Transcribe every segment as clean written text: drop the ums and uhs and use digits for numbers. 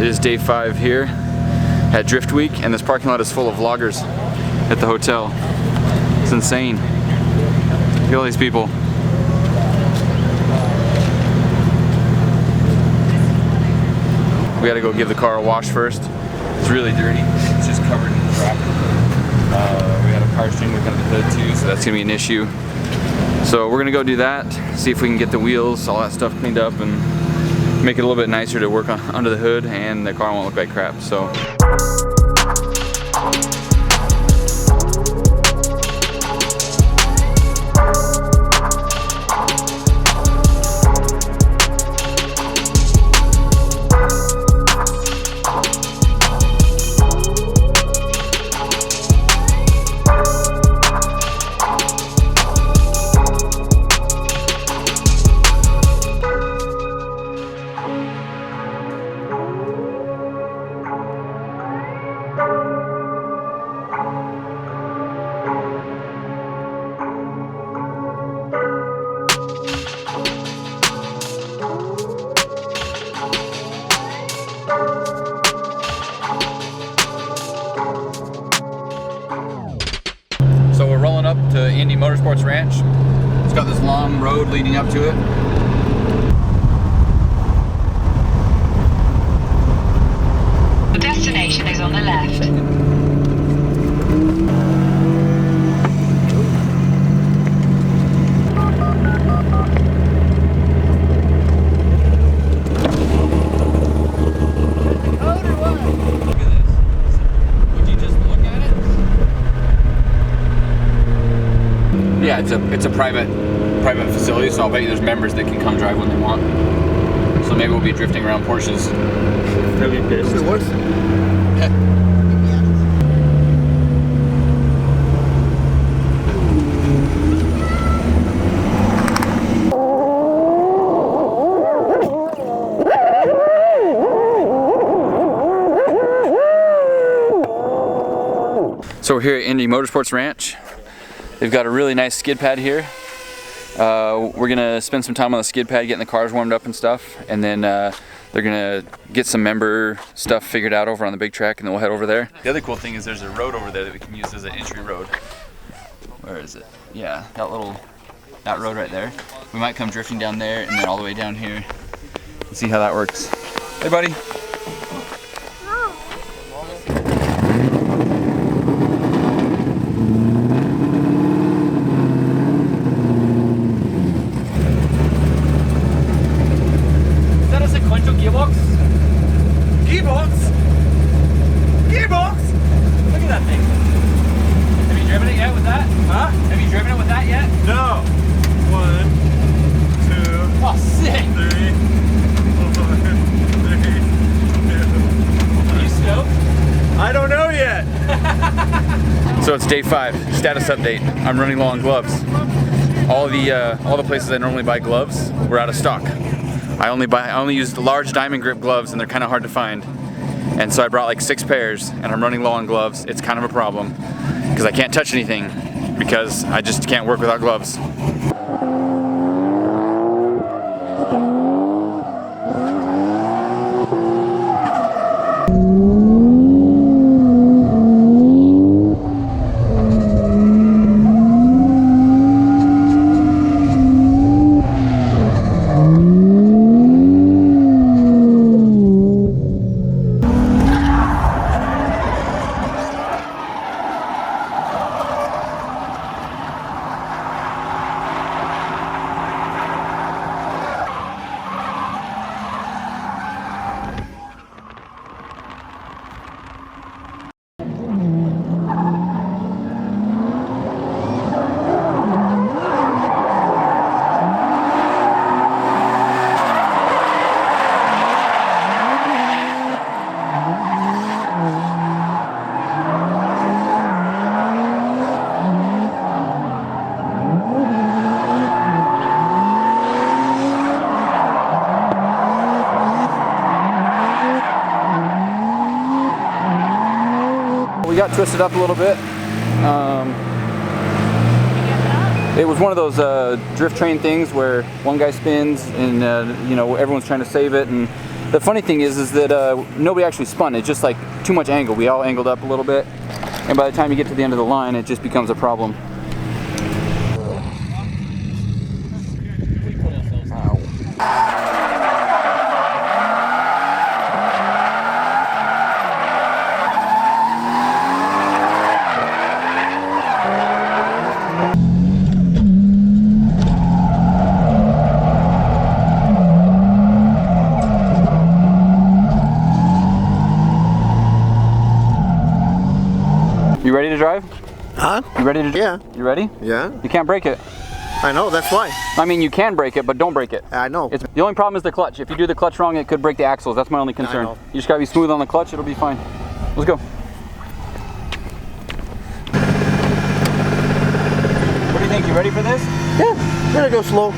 It is day 5 here at Drift Week, and this parking lot is full of vloggers at the hotel. It's insane. Look at all these people. We gotta go give the car a wash first. It's really dirty. It's just covered in crap. We got a car string looking at the hood too, so that's gonna be an issue. So we're gonna go do that, see if we can get the wheels, all that stuff cleaned up, and make it a little bit nicer to work on under the hood, and the car won't look like crap. So. So we're rolling up to Indie Motorsports Ranch. It's got this long road leading up to it. The destination is on the left. Yeah, it's a private facility, so I'll bet you there's members that can come drive when they want. So maybe we'll be drifting around Porsches. They'll be pissed. It works. So we're here at Indie Motorsports Ranch. They've got a really nice skid pad here. We're gonna spend some time on the skid pad getting the cars warmed up and stuff, and then they're gonna get some member stuff figured out over on the big track, and then we'll head over there. The other cool thing is there's a road over there that we can use as an entry road. Where is it? Yeah, that road right there. We might come drifting down there and then all the way down here and see how that works. Hey buddy. Gearbox? Gearbox? Gearbox? Look at that thing. Have you driven it yet with that? Huh? Have you driven it with that yet? No. 1, 2. Oh, sick. 3. 4, 3. 2. Are you stoked? I don't know yet. So it's day 5. Status update. I'm running low on gloves. All the places I normally buy gloves were out of stock. I only used large diamond grip gloves, and they're kind of hard to find. And so I brought like 6 pairs, and I'm running low on gloves. It's kind of a problem because I can't touch anything because I just can't work without gloves. got twisted up a little bit. It was one of those drift train things where one guy spins and you know, everyone's trying to save it. And the funny thing is that nobody actually spun. It's just like too much angle. We all angled up a little bit, and by the time you get to the end of the line, it just becomes a problem. You ready to drive? Huh? You ready to? Yeah. You ready? Yeah. You can't break it. I know, that's why. I mean, you can break it, but don't break it. I know. The only problem is the clutch. If you do the clutch wrong, it could break the axles. That's my only concern. I know. You just gotta be smooth on the clutch, it'll be fine. Let's go. What do you think? You ready for this? Yeah, gotta go slow.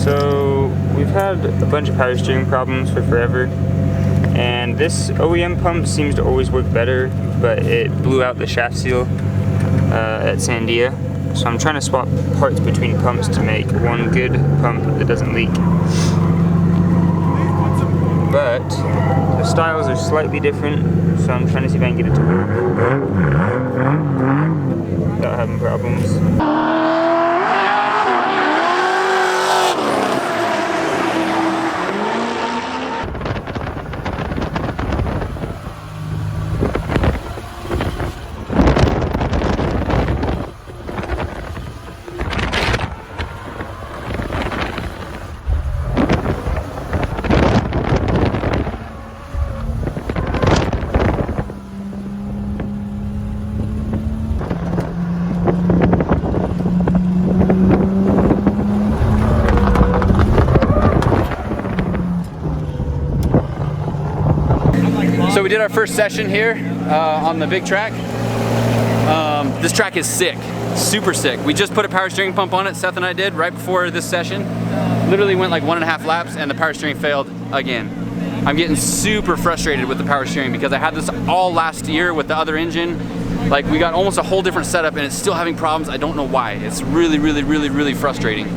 So we've had a bunch of power steering problems for forever, and this OEM pump seems to always work better, but it blew out the shaft seal at Sandia. So I'm trying to swap parts between pumps to make one good pump that doesn't leak. But the styles are slightly different, so I'm trying to see if I can get it to work without having problems. So we did our first session here on the big track. This track is sick, super sick. We just put a power steering pump on it, Seth and I did, right before this session. Literally went like 1.5 laps and the power steering failed again. I'm getting super frustrated with the power steering because I had this all last year with the other engine. Like, we got almost a whole different setup and it's still having problems. I don't know why. It's really frustrating.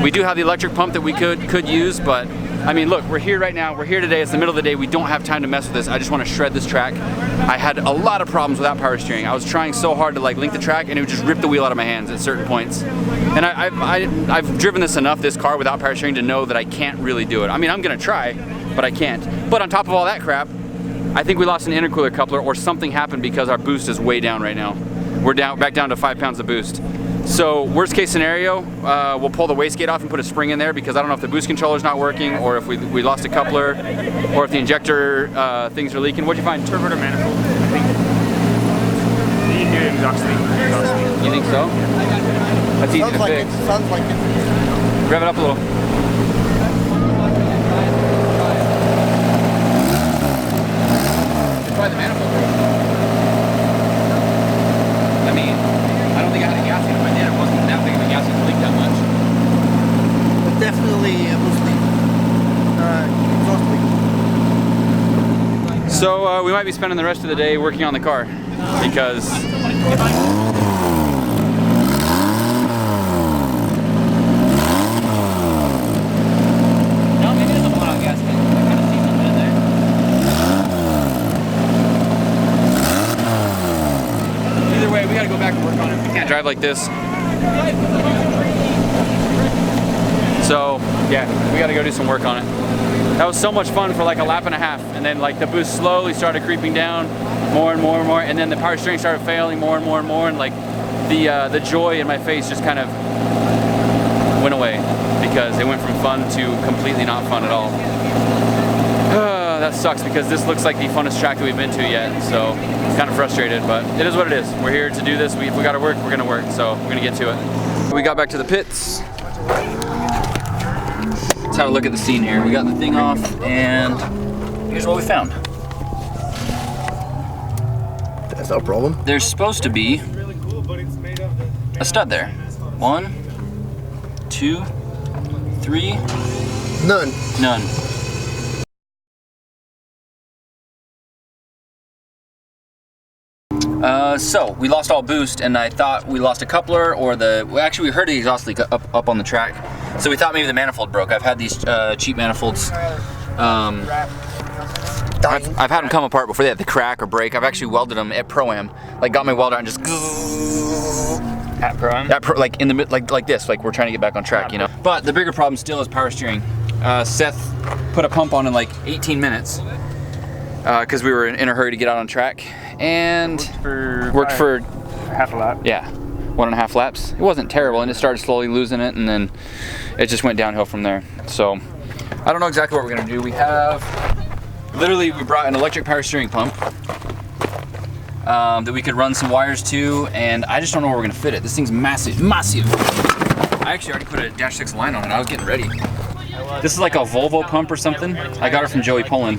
We do have the electric pump that we could use, but I mean, look, we're here right now. We're here today. It's the middle of the day. We don't have time to mess with this. I just want to shred this track. I had a lot of problems without power steering. I was trying so hard to like link the track, and it would just rip the wheel out of my hands at certain points. And I've driven this enough, this car, without power steering to know that I can't really do it. I mean, I'm gonna try, but I can't. But on top of all that crap, I think we lost an intercooler coupler or something happened because our boost is way down right now. We're back down to 5 pounds of boost. So worst case scenario, we'll pull the wastegate off and put a spring in there because I don't know if the boost controller's not working or if we lost a coupler or if the injector things are leaking. What'd you find? Turbo manifold, I think. You can do an exhaust leak. You think so? That's easy to fix. Sounds like it. Rev it up a little. It's probably the manifold. I mean, I don't think I had a gasket. If I did, it wasn't that big of a gasket to leak that much. But definitely it was the exhaust leak. So we might be spending the rest of the day working on the car because either way, we gotta go back and work on it. We can't drive like this. So yeah, we gotta go do some work on it. That was so much fun for like a lap and a half, and then like the boost slowly started creeping down more and more and more, and then the power steering started failing more and more and more, and like the joy in my face just kind of went away because it went from fun to completely not fun at all. That sucks because this looks like the funnest track that we've been to yet, so kind of frustrated, but it is what it is. We're here to do this. If we gotta work, we're gonna work, so we're gonna get to it. We got back to the pits. Let's have a look at the scene here. We got the thing off, and here's what we found. That's no problem. There's supposed to be a stud there. 1, 2, 3. None. None. So we lost all boost, and I thought we lost a coupler or actually we heard the exhaust leak up on the track. So we thought maybe the manifold broke. I've had these cheap manifolds. I've had them come apart before they had the crack or break. I've actually welded them at Pro-Am. Like got my welder and just At Pro-Am? like in the mid, like this, like we're trying to get back on track, you know. But the bigger problem still is power steering. Seth put a pump on in like 18 minutes because we were in a hurry to get out on track, and worked for half a lap. Yeah, 1.5 laps. It wasn't terrible, and it started slowly losing it, and then it just went downhill from there. So I don't know exactly what we're gonna do. We brought an electric power steering pump that we could run some wires to, and I just don't know where we're gonna fit it. This thing's massive, massive. I actually already put a Dash 6 line on it. I was getting ready. This is like a Volvo pump or something. I got it from Joey Pullen,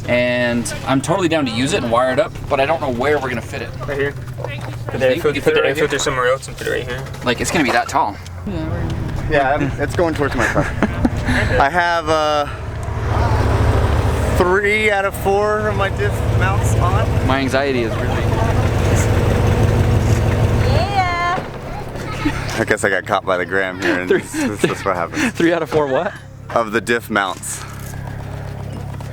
and I'm totally down to use it and wire it up, but I don't know where we're gonna fit it. Right here. Put the air filter somewhere else and put it right here. Like, it's gonna be that tall. Yeah, it's going towards my car. I have 3 out of 4 of my diff mounts on. My anxiety is really... I guess I got caught by the gram here, and that's what happened. 3 out of 4 what? Of the diff mounts.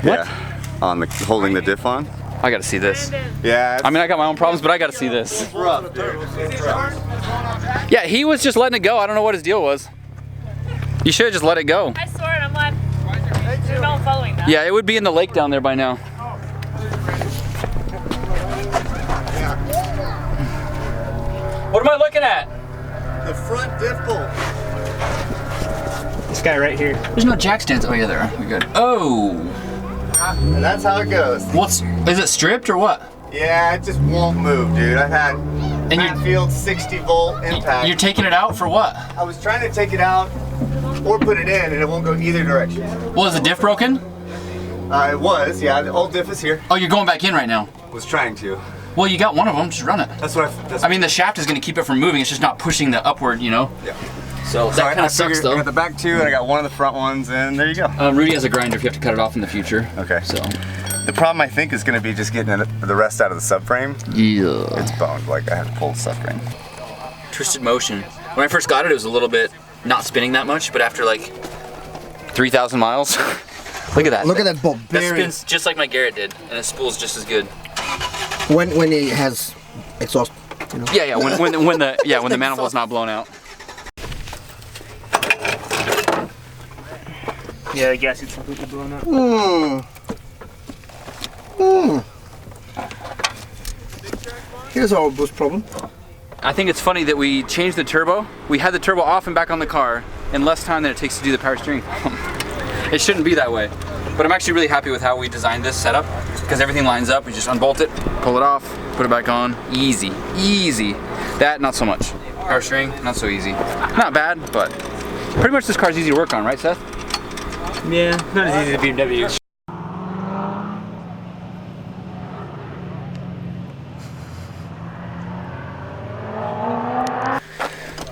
What? Yeah, on the holding the diff on. I gotta see this. Yeah. I mean, I got my own problems, but I gotta see this. It's rough, dude. It's rough. Yeah, he was just letting it go. I don't know what his deal was. You should have just let it go. I saw it. I'm like, there's no following that. Yeah, it would be in the lake down there by now. What am I looking at? The front diff bolt. This guy right here. There's no jack stands. Oh yeah, there are. We're good. Oh. And that's how it goes. Is it stripped or what? Yeah, it just won't move, dude. I've had Manfield 60 volt impact. You're taking it out for what? I was trying to take it out or put it in, and it won't go either direction. Well, is the diff broken? It was, yeah. The old diff is here. Oh, you're going back in right now. Was trying to. Well, you got one of them. Just run it. That's what I mean, the shaft is going to keep it from moving. It's just not pushing the upward, you know. Yeah. So that kind of sucks, though. I got the back 2, and I got one of the front ones, and there you go. Rudy has a grinder if you have to cut it off in the future. Okay. So. The problem I think is going to be just getting the rest out of the subframe. Yeah. It's boned. Like I had to pull the subframe. Twisted motion. When I first got it was a little bit not spinning that much, but after like 3,000 miles, look at that. Look at that bolt. That spins just like my Garrett did, and it spools just as good. When it has exhaust, you know. Yeah, when the manifold's not blown out. Yeah, the gasket's completely blown up. Here's our boost problem. I think it's funny that we changed the turbo. We had the turbo off and back on the car in less time than it takes to do the power steering. It shouldn't be that way. But I'm actually really happy with how we designed this setup because everything lines up. We just unbolt it, pull it off, put it back on. Easy, easy. That, not so much. Power steering, not so easy. Not bad, but pretty much this car's easy to work on, right, Seth? Yeah, not as easy as BMW.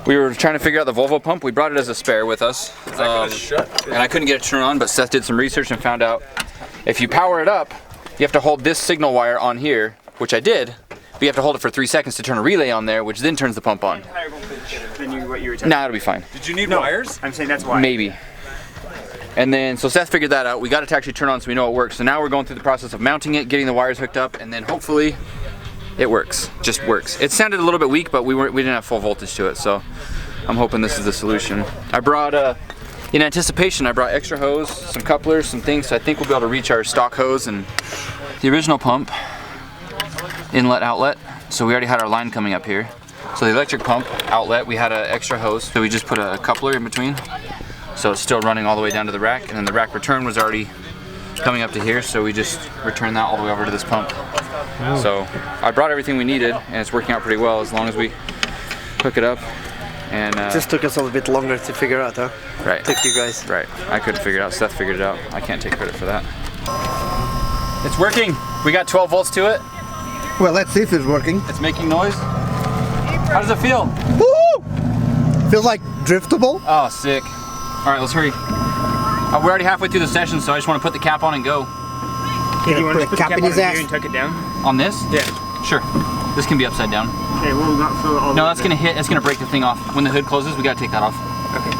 We were trying to figure out the Volvo pump. We brought it as a spare with us. And I couldn't get it to turn on, but Seth did some research and found out if you power it up, you have to hold this signal wire on here, which I did, but you have to hold it for 3 seconds to turn a relay on there, which then turns the pump on. Higher voltage than what you were testing. Nah, it'll be fine. Did you need wires? I'm saying that's why. Maybe. And then, so Seth figured that out. We got it to actually turn on so we know it works. So now we're going through the process of mounting it, getting the wires hooked up, and then hopefully it works. Just works. It sounded a little bit weak, but we didn't have full voltage to it, so I'm hoping this is the solution. I brought, in anticipation, I brought extra hose, some couplers, some things, so I think we'll be able to reach our stock hose and the original pump, inlet, outlet. So we already had our line coming up here. So the electric pump outlet, we had an extra hose, so we just put a coupler in between. So it's still running all the way down to the rack, and then the rack return was already coming up to here, so we just returned that all the way over to this pump. So I brought everything we needed, and it's working out pretty well as long as we hook it up. And just took us a little bit longer to figure out, huh? Right. Took you guys. Right. I couldn't figure it out. Seth figured it out. I can't take credit for that. It's working. We got 12 volts to it. Well, let's see if it's working. It's making noise. How does it feel? Woo! Feels like driftable. Oh, sick. All right, let's hurry. We're already halfway through the session, so I just want to put the cap on and go. Yeah, You want to put put a cap the in cap his on ass. here and tuck it down? On this? Yeah. Sure. This can be upside down. Okay, we'll not fill it all. No, that's gonna hit. That's gonna break the thing off. When the hood closes, we gotta take that off. Okay.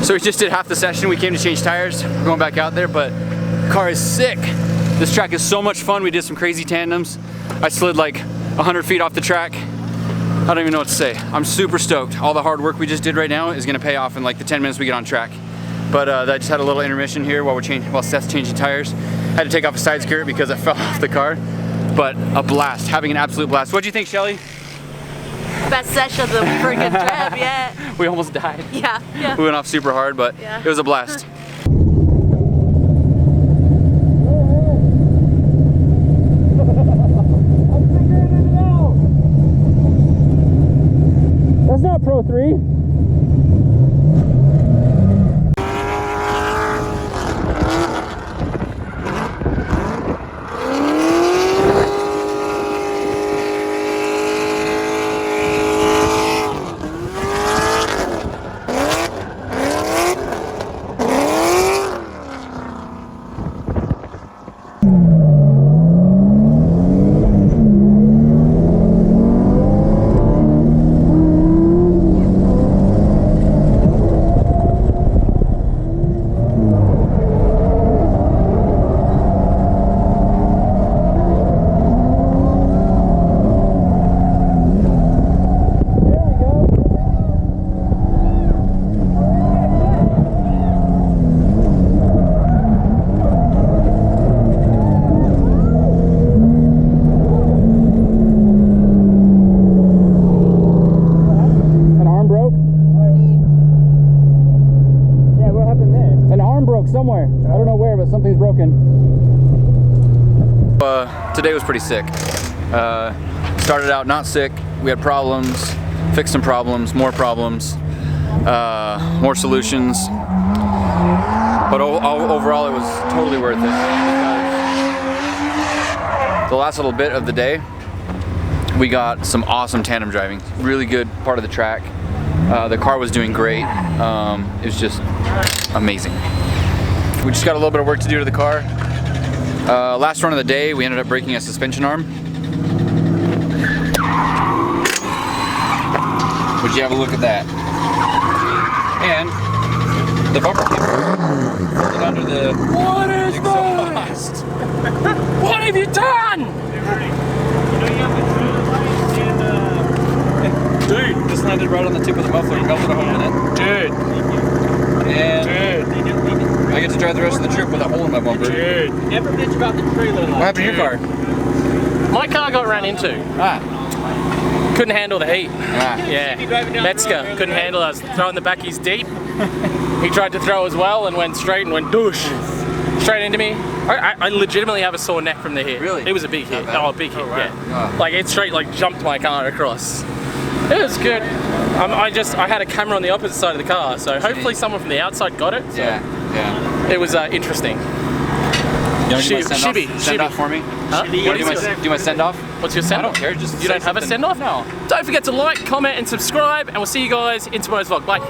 So we just did half the session. We came to change tires. We're going back out there, but the car is sick. This track is so much fun. We did some crazy tandems. I slid like 100 feet off the track. I don't even know what to say. I'm super stoked. All the hard work we just did right now is gonna pay off in like the 10 minutes we get on track. But I just had a little intermission here while Seth's changing tires. Had to take off a side skirt because I fell off the car. But a blast, having an absolute blast. What'd you think, Shelly? Best session of the freaking trip yet. We almost died. Yeah, yeah. We went off super hard, but Yeah. it was a blast. That's not Pro 3. Somewhere. I don't know where, but something's broken. Today was pretty sick. Started out not sick. We had problems, fixed some problems, more solutions. But overall, it was totally worth it. The last little bit of the day, we got some awesome tandem driving. Really good part of the track. The car was doing great. It was just amazing. We just got a little bit of work to do to the car. Last run of the day, we ended up breaking a suspension arm. Would you have a look at that? And the bumper came under the. What is this? What have you done? Dude, this landed right on the tip of the muffler and melted a hole in it. Dude. And I get to drive the rest of the trip with a hole in my bumper. Dude. Never bitch about the trailer. What happened to your car? My car got ran into. Couldn't handle the heat. Yeah. Metzger couldn't handle it. I was throwing the backies deep. He tried to throw as well and went straight and went douche. Straight into me. I legitimately have a sore neck from the hit. Really? It was a big hit. Oh, a big hit, right. yeah. Like it straight like jumped my car across. It was good. I had a camera on the opposite side of the car, so hopefully someone from the outside got it. So Yeah. it was interesting. You want to do my send off for me? Huh? You want to do my send off? What's your send off? I don't care. Just you don't have a send off? No. Don't forget to like, comment, and subscribe, and we'll see you guys in tomorrow's vlog. Bye.